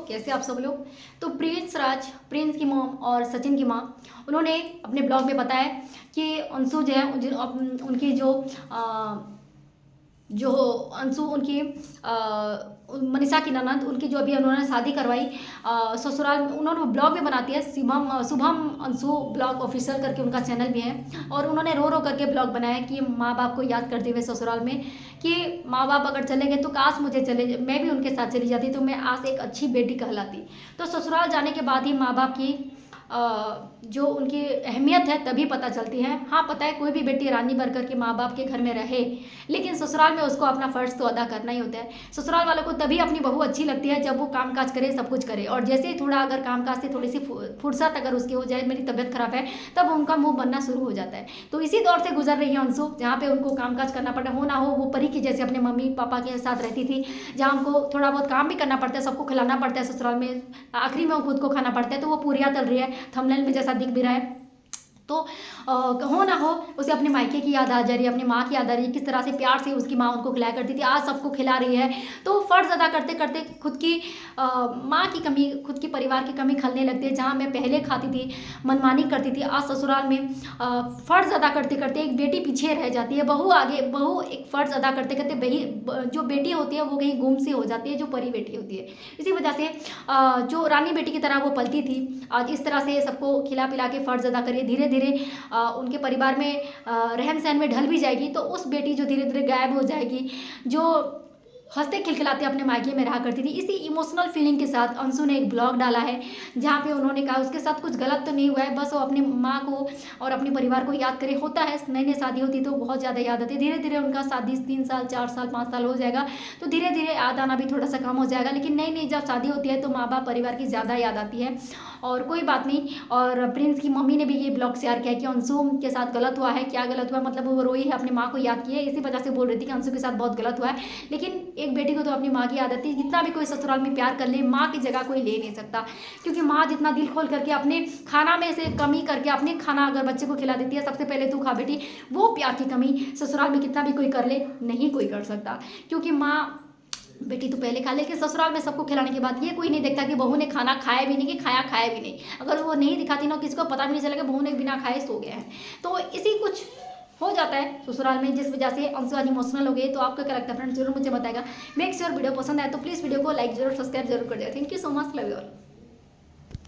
कैसे आप सब लोग। तो प्रिंस की मॉम और सचिन की माँ उन्होंने अपने ब्लॉग में बताया कि अंशु जो है उनकी जो अंशु उनकी मनीषा की ननद उनकी जो अभी उन्होंने शादी करवाई ससुराल में, उन्होंने ब्लॉग भी बनाती है शुभम अंशु ब्लॉग ऑफिशियल करके उनका चैनल भी है। और उन्होंने रो रो करके ब्लॉग बनाया कि माँ बाप को याद करते हुए ससुराल में कि माँ बाप अगर चले गए तो काश मैं भी उनके साथ चली जाती तो मैं आज एक अच्छी बेटी कहलाती। तो ससुराल जाने के बाद ही माँ बाप की जो उनकी अहमियत है तभी पता चलती है। हाँ, पता है कोई भी बेटी रानी बनकर के माँ बाप के घर में रहे, लेकिन ससुराल में उसको अपना फर्ज तो अदा करना ही होता है। ससुराल वालों को तभी अपनी बहू अच्छी लगती है जब वो काम काज करे, सब कुछ करे। और जैसे ही थोड़ा अगर काम काज से थोड़ी सी फुर्सत अगर उसकी हो जाए, मेरी तबीयत खराब है, तब उनका मुंह बनना शुरू हो जाता है। तो इसी दौर से गुजर रही है अंशु, जहाँ पे उनको काम काज करना पड़ता हो ना हो वो परी की जैसे अपने मम्मी पापा के साथ रहती थी, जहाँ उनको थोड़ा बहुत काम भी करना पड़ता है, सबको खिलाना पड़ता है ससुराल में, आखिरी में वो खुद को खाना पड़ता है। तो वो पूरियाँ तल रही है, थंबनेल में जैसा दिख भी रहा है। तो हो ना हो उसे अपने मायके की याद आ जा रही है, अपनी माँ की याद आ रही है, किस तरह से प्यार से उसकी माँ उनको खिलाया करती थी, आज सबको खिला रही है। तो फ़र्ज़ अदा करते करते खुद की माँ की कमी, खुद की परिवार की कमी खलने लगती है। जहाँ मैं पहले खाती थी, मनमानी करती थी, आज ससुराल में फ़र्ज़ अदा करते करते एक बेटी पीछे रह जाती है, बहू एक फ़र्ज़ अदा करते करते जो बेटी होती है वो कहीं गुम सी हो जाती है, जो परी बेटी होती है। इसी वजह से जो रानी बेटी की तरह वो पलती थी, आज इस तरह से सबको खिला पिला के फ़र्ज़ अदा करिए, धीरे धीरे उनके परिवार में रहन सहन में ढल भी जाएगी। तो उस बेटी जो धीरे धीरे गायब हो जाएगी, जो हंसते खिलखिलाते अपने मायके में रहा करती थी। इसी इमोशनल फीलिंग के साथ अंशु ने एक ब्लॉग डाला है, जहाँ पे उन्होंने कहा उसके साथ कुछ गलत तो नहीं हुआ है, बस वो अपनी माँ को और अपने परिवार को याद करे। होता है, नई नई शादी होती तो बहुत ज़्यादा याद आती है, धीरे धीरे उनका शादी 3 साल 4 साल 5 साल हो जाएगा तो धीरे धीरे याद आना भी थोड़ा सा कम हो जाएगा। लेकिन नई नई जब शादी होती है तो माँ बाप परिवार की ज़्यादा याद आती है। और कोई बात नहीं। और प्रिंस की मम्मी ने भी ये ब्लॉग शेयर किया कि अंशु के साथ गलत हुआ है। क्या गलत हुआ, मतलब वो रोई है, अपनी माँ को याद की है, इसी वजह से बोल रही थी कि अंशु के साथ बहुत गलत हुआ है। लेकिन एक बेटी को तो अपनी माँ की याद आती है। जितना भी कोई ससुराल में प्यार कर ले, माँ की जगह कोई ले नहीं सकता, क्योंकि माँ जितना दिल खोल करके अपने खाना में से कमी करके अपने खाना अगर बच्चे को खिला देती है, सबसे पहले तू खा बेटी, वो प्यार की कमी ससुराल में कितना भी कोई कर ले नहीं कोई कर सकता। क्योंकि माँ बेटी तो पहले खा ले, कि ससुराल में सबको खिलाने के बाद ये कोई नहीं देखता कि बहू ने खाना खाया भी नहीं, कि खाया भी नहीं। अगर वो नहीं दिखाती ना, किसी को पता भी नहीं चलेगा बहू ने बिना खाए सो गया है। तो इसी कुछ हो जाता है ससुराल में, जिस वजह से अंशु आज इमोशनल हो गई। तो आपका क्या लगता है फ्रेंड्स, जरूर मुझे बताएगा। मेक श्योर वीडियो पसंद आए तो प्लीज़ वीडियो को लाइक जरूर, सब्सक्राइब जरूर कर दिया। Thank you so much, love you all.